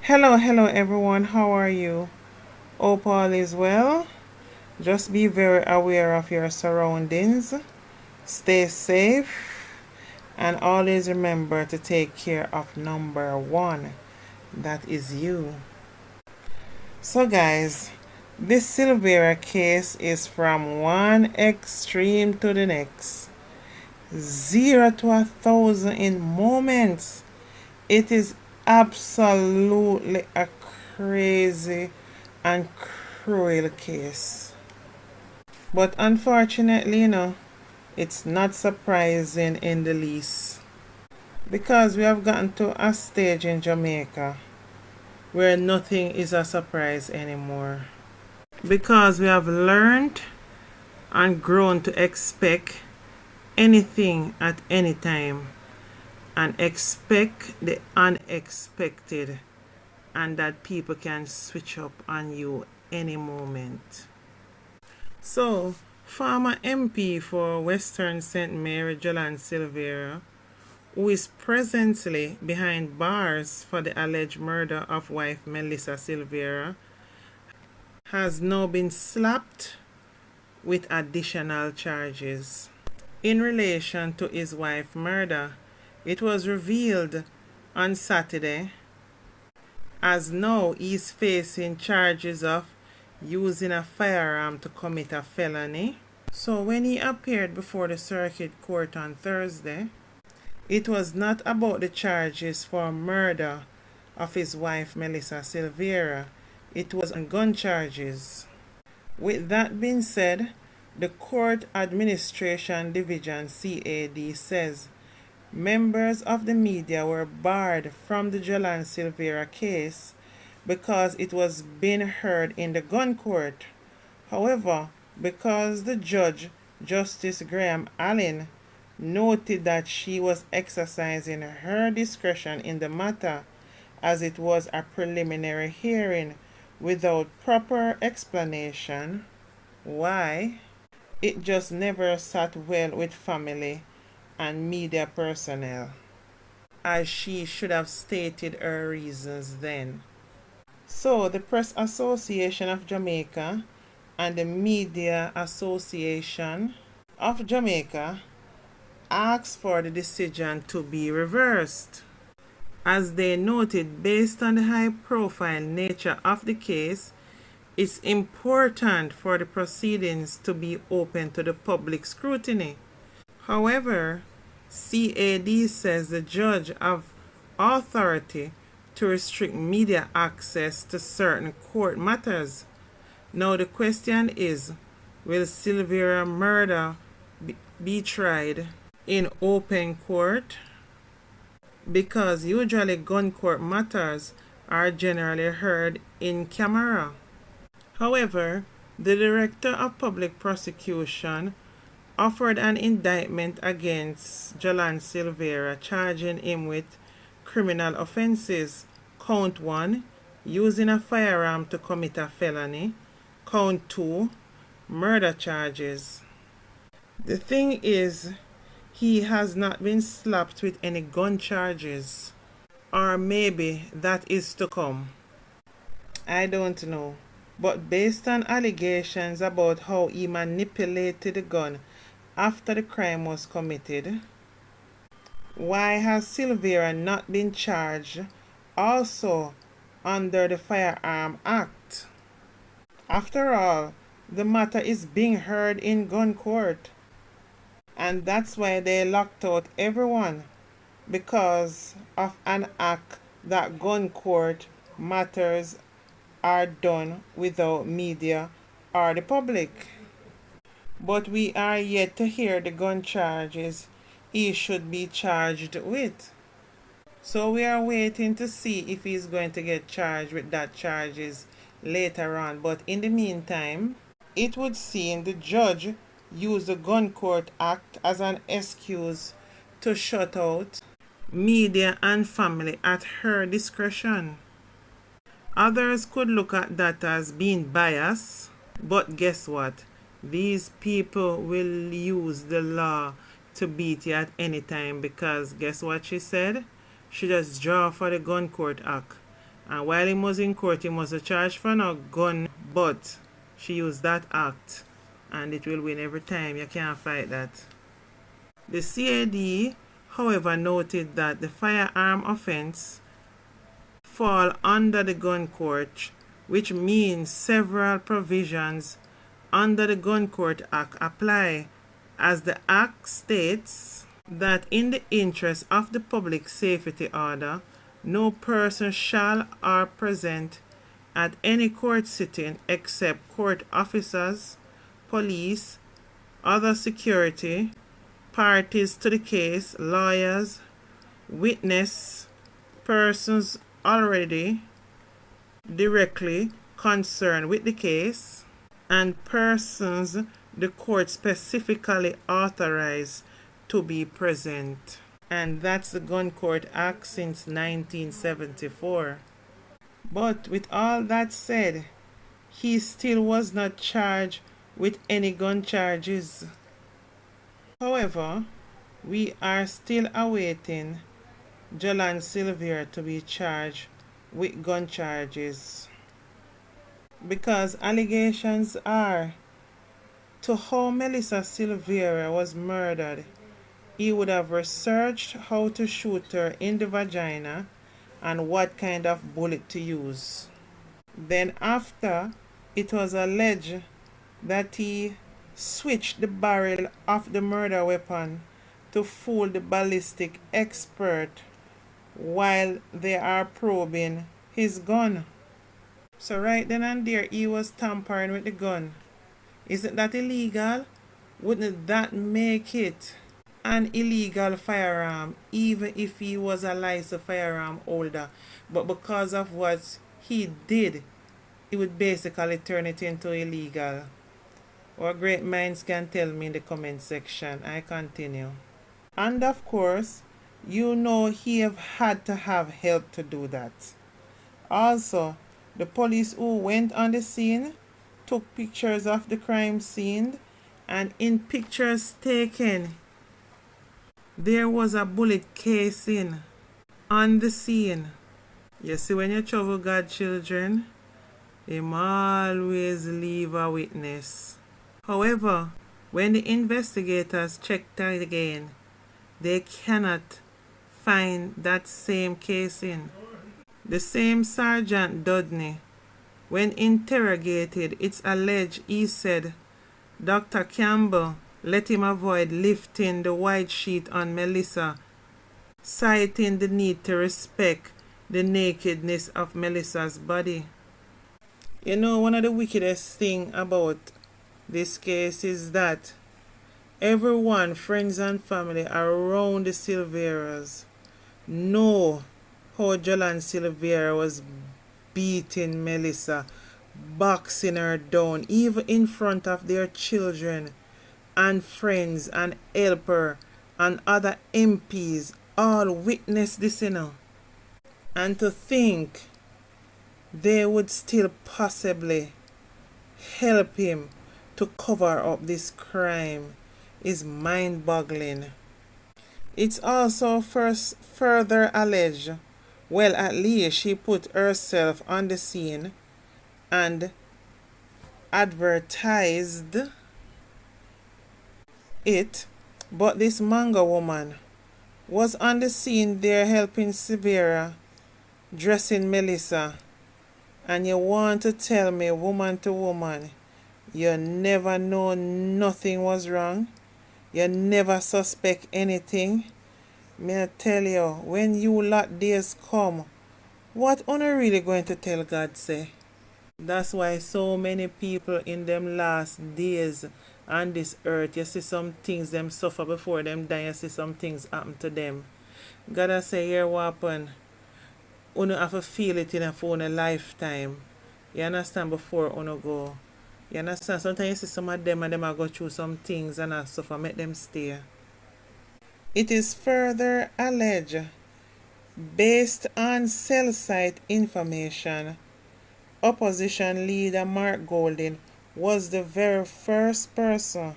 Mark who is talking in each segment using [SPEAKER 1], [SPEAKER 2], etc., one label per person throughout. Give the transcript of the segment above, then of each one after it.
[SPEAKER 1] Hello everyone, how are you? Hope all is well. Just be very aware of your surroundings, stay safe, and always remember to take care of number one, that is you. So, guys, this Silvera case is from one extreme to the next. 0 to 1,000 in moments. It is absolutely a crazy and cruel case. But unfortunately, it's not surprising in the least. Because we have gotten to a stage in Jamaica where nothing is a surprise anymore. Because we have learned and grown to expect anything at any time and expect the unexpected, and that people can switch up on you any moment. So, former MP for Western St. Mary Jolyan Silvera, who is presently behind bars for the alleged murder of wife Melissa Silvera, has now been slapped with additional charges. In relation to his wife's murder, it was revealed on Saturday as now he's facing charges of using a firearm to commit a felony. So when he appeared before the circuit court on Thursday, it was not about the charges for murder of his wife Melissa Silvera. It was on gun charges. With that being said, the Court Administration Division CAD says members of the media were barred from the Jolyan Silvera case because it was being heard in the gun court. However, because the judge, Justice Graham Allen, noted that she was exercising her discretion in the matter as it was a preliminary hearing without proper explanation why, it just never sat well with family and media personnel, as she should have stated her reasons then. So, the Press Association of Jamaica and the Media Association of Jamaica asked for the decision to be reversed. As they noted, based on the high-profile nature of the case, it's important for the proceedings to be open to the public scrutiny. However, CAD says the judge have authority to restrict media access to certain court matters. Now the question is, will Silvera murder be tried in open court? Because usually gun court matters are generally heard in camera. However, the Director of Public Prosecution offered an indictment against Jolyan Silvera, charging him with criminal offenses. Count 1, using a firearm to commit a felony. Count 2, murder charges. The thing is, he has not been slapped with any gun charges. Or maybe that is to come. I don't know. But based on allegations about how he manipulated the gun after the crime was committed, why has Silvera not been charged also under the Firearm Act? After all, the matter is being heard in gun court. And that's why they locked out everyone, because of an act that gun court matters are done without media or the public. But we are yet to hear the gun charges he should be charged with. So we are waiting to see if he's going to get charged with that charges later on. But in the meantime, it would seem the judge used the Gun Court Act as an excuse to shut out media and family at her discretion. Others could look at that as being biased, but guess what? These people will use the law to beat you at any time, because guess what she said? She just draw for the Gun Court Act. And while he was in court, he was charged for no gun, but she used that act and it will win every time. You can't fight that. The CAD, however, noted that the firearm offense fall under the gun court, which means several provisions under the Gun Court Act apply, as the Act states that in the interest of the public safety order, no person shall or present at any court sitting except court officers, police, other security, parties to the case, lawyers, witness, persons already directly concerned with the case, and persons the court specifically authorized to be present. And that's the Gun Court Act since 1974. But with all that said, he still was not charged with any gun charges. However, we are still awaiting Jolyan Silvera to be charged with gun charges, because allegations are to how Melissa Silvera was murdered. He would have researched how to shoot her in the vagina and what kind of bullet to use. Then after, it was alleged that he switched the barrel of the murder weapon to fool the ballistic expert while they are probing his gun. So right then and there, he was tampering with the gun. Isn't that illegal? Wouldn't that make it an illegal firearm, even if he was a licensed firearm holder? But because of what he did, it would basically turn it into illegal. What great minds can tell me in the comment section. I continue. And of course, you know he have had to have help to do that. Also, the police who went on the scene took pictures of the crime scene, and in pictures taken, there was a bullet casing on the scene. You see, when you trouble God children, him always leave a witness. However, when the investigators checked it again, they cannot find that same casing. The same Sergeant Dudney, when interrogated, it's alleged he said Dr. Campbell let him avoid lifting the white sheet on Melissa, citing the need to respect the nakedness of Melissa's body. You know, one of the wickedest things about this case is that everyone, friends and family around the Silveras, know how Jolyan Silvera was beating Melissa, boxing her down, even in front of their children and friends and helper and other MPs, all witnessed this, you know. And to think they would still possibly help him to cover up this crime is mind-boggling. It's also further alleged, well, at least she put herself on the scene and advertised it, but this Manga Woman was on the scene there helping Silvera, dressing Melissa. And you want to tell me, woman to woman, you never know nothing was wrong? You never suspect anything? May I tell you, when you lot days come, what are you really going to tell God say? That's why so many people in them last days on this earth, you see some things them suffer before them die, you see some things happen to them. God I say, here what happen? You have to feel it in a lifetime. You understand, before you go. You understand? Sometimes you see some of them and them are go through some things and I suffer, make them stay. It is further alleged, based on cell site information, opposition leader Mark Golding was the very first person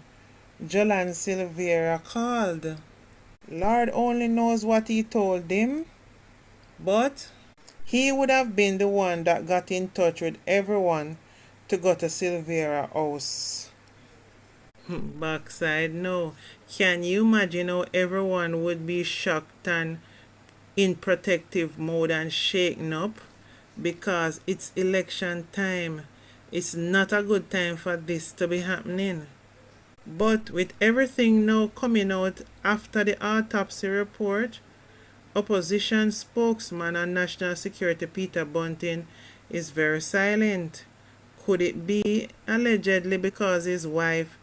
[SPEAKER 1] Jolyan Silvera called. Lord only knows what he told him, but He would have been the one that got in touch with everyone to go to Silvera house. Backside, no. Can you imagine how everyone would be shocked and in protective mode and shaken up? Because it's election time. It's not a good time for this to be happening. But with everything now coming out after the autopsy report, opposition spokesman and national security Peter Bunting is very silent. Could it be allegedly because his wife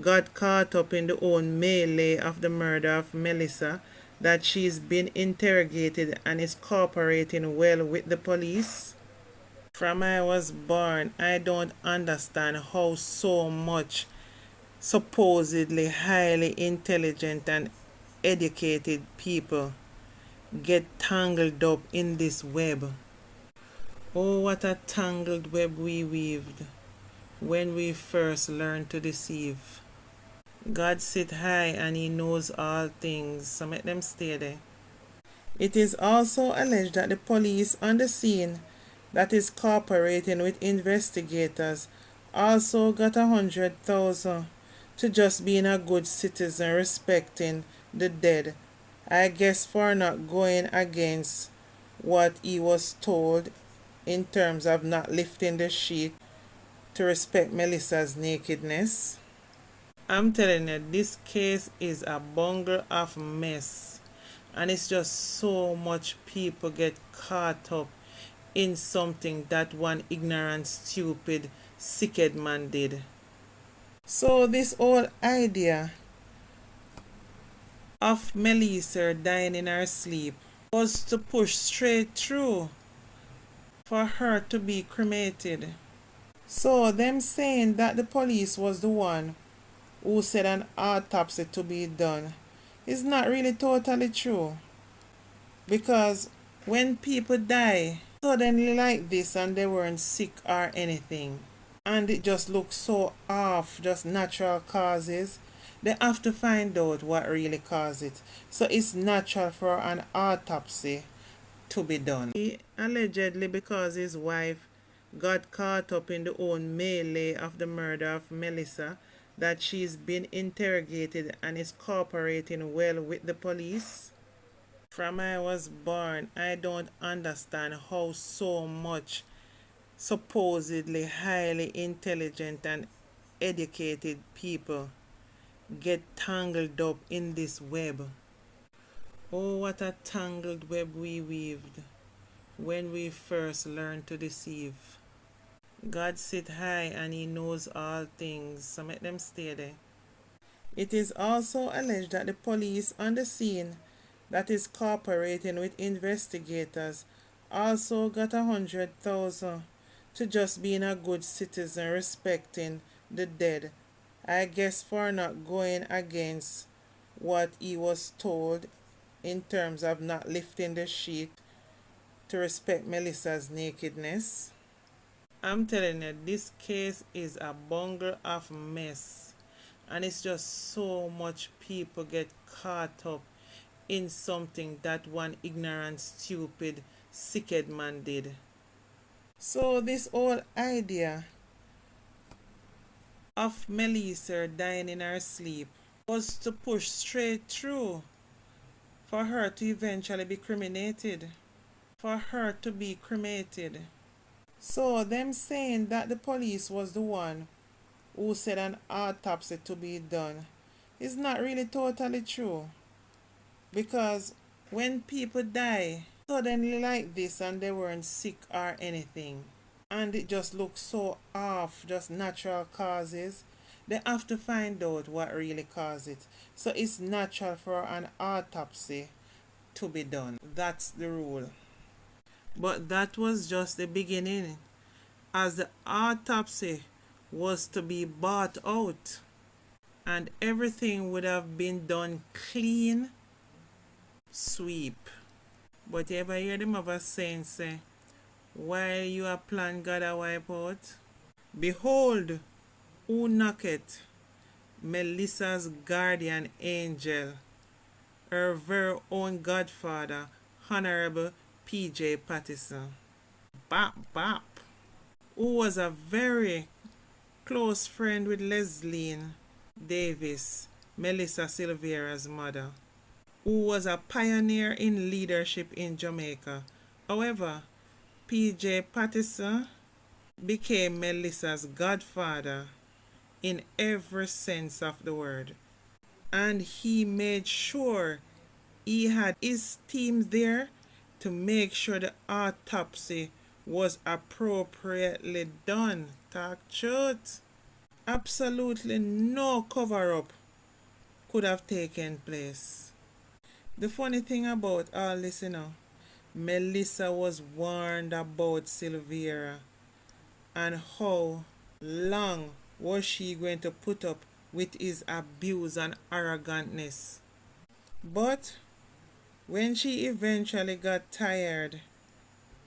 [SPEAKER 1] got caught up in the own melee of the murder of Melissa that she's been interrogated and is cooperating well with the police? From I was born, I don't understand how so much supposedly highly intelligent and educated people get tangled up in this web. Oh, what a tangled web we weaved when we first learned to deceive. God sit high and he knows all things, so make them stay there. It is also alleged that the police on the scene that is cooperating with investigators also got 100,000 to just being a good citizen respecting the dead. I guess for not going against what he was told in terms of not lifting the sheet to respect Melissa's nakedness. I'm telling you, this case is a bungle of mess. And it's just so much people get caught up in something that one ignorant, stupid, sickhead man did. So this whole idea of Melissa dying in her sleep was to push straight through for her to be cremated. So them saying that the police was the one who said an autopsy to be done is not really totally true. Because when people die suddenly like this and they weren't sick or anything, and it just looks so off, just natural causes, they have to find out what really caused it. So it's natural for an autopsy to be done. He allegedly because his wife got caught up in the own melee of the murder of Melissa that she's been interrogated and is cooperating well with the police. From I was born, I don't understand how so much supposedly highly intelligent and educated people get tangled up in this web. Oh, what a tangled web we weaved when we first learned to deceive. God sit high and he knows all things, so make them stay there. It is also alleged that the police on the scene that is cooperating with investigators also got 100,000 to just being a good citizen respecting the dead. I guess for not going against what he was told in terms of not lifting the sheet to respect Melissa's nakedness. I'm telling you, this case is a bungle of mess. And it's just so much people get caught up in something that one ignorant, stupid, sickhead man did. So this whole idea of Melissa dying in her sleep was to push straight through for her to eventually be cremated. For her to be cremated. So them saying that the police was the one who said an autopsy to be done is not really totally true. Because when people die suddenly like this and they weren't sick or anything, and it just looks so off, just natural causes, they have to find out what really caused it. So it's natural for an autopsy to be done. That's the rule. But that was just the beginning, as the autopsy was to be bought out and everything would have been done clean sweep. But you ever hear the mother saying, say, while you are plan God a wipe out? Behold, who knocketh? Melissa's guardian angel, her very own godfather, Honorable PJ Patterson, Bop Bop, who was a very close friend with Leslie Davis, Melissa Silvera's mother, who was a pioneer in leadership in Jamaica. However, PJ Patterson became Melissa's godfather in every sense of the word, and he made sure he had his team there to make sure the autopsy was appropriately done. Talk truth. Absolutely no cover up could have taken place. The funny thing about all this, Melissa was warned about Silvera and how long was she going to put up with his abuse and arrogantness. But when she eventually got tired,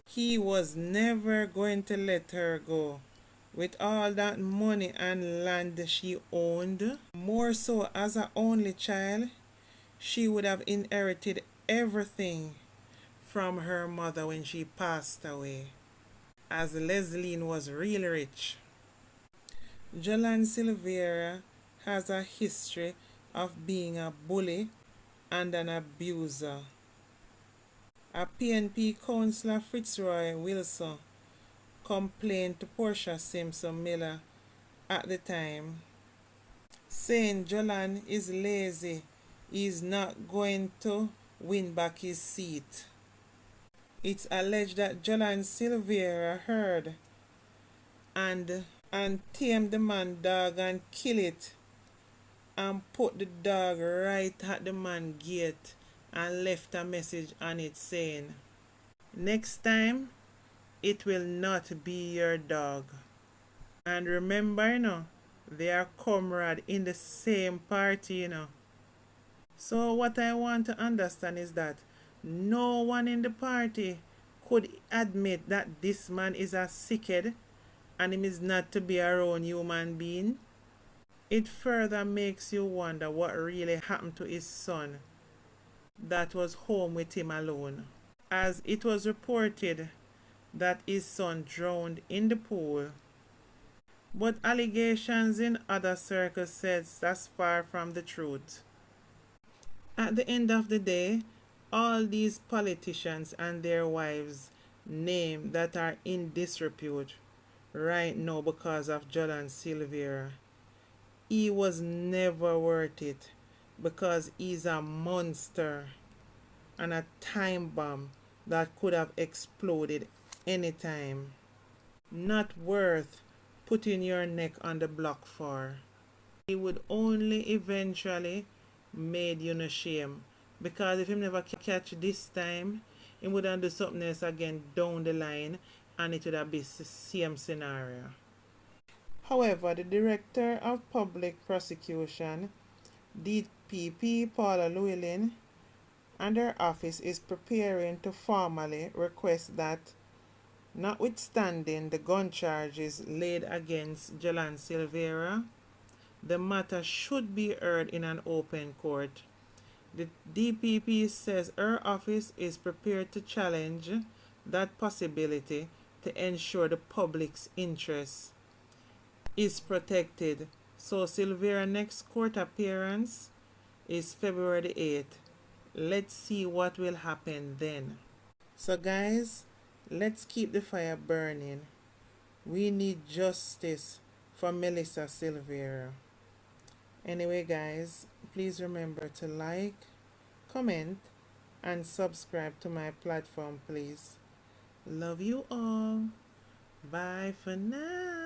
[SPEAKER 1] he was never going to let her go. With all that money and land she owned, more so as an only child, she would have inherited everything from her mother when she passed away, as Leslie was really rich. Jolyan Silvera has a history of being a bully and an abuser. A PNP councillor Fitzroy Wilson complained to Portia Simpson Miller at the time, saying Jolyan is lazy, he is not going to win back his seat. It's alleged that Jolyan Silvera heard and tamed the man's dog and kill it and put the dog right at the man's gate and left a message on it saying, "Next time, it will not be your dog." And remember, they are comrades in the same party, So what I want to understand is that no one in the party could admit that this man is a sickhead and him is not to be around human being. It further makes you wonder what really happened to his son that was home with him alone, as it was reported that his son drowned in the pool. But allegations in other circles says that's far from the truth. At the end of the day, all these politicians and their wives' names that are in disrepute right now because of Jolyan Silvera, he was never worth it because he's a monster and a time bomb that could have exploded anytime. Not worth putting your neck on the block for. He would only eventually made you no shame, because if him never catch this time, he would have do something else again down the line and it would have been the same scenario. However, the Director of Public Prosecution, DPP Paula Llewellyn, and her office is preparing to formally request that, notwithstanding the gun charges laid against Jolyan Silvera, the matter should be heard in an open court. The DPP says her office is prepared to challenge that possibility to ensure the public's interest is protected. So Silvera's next court appearance is February the 8th. Let's see what will happen then. So guys, let's keep the fire burning. We need justice for Melissa Silvera. Anyway guys, please remember to like, comment, and subscribe to my platform please. Love you all. Bye for now.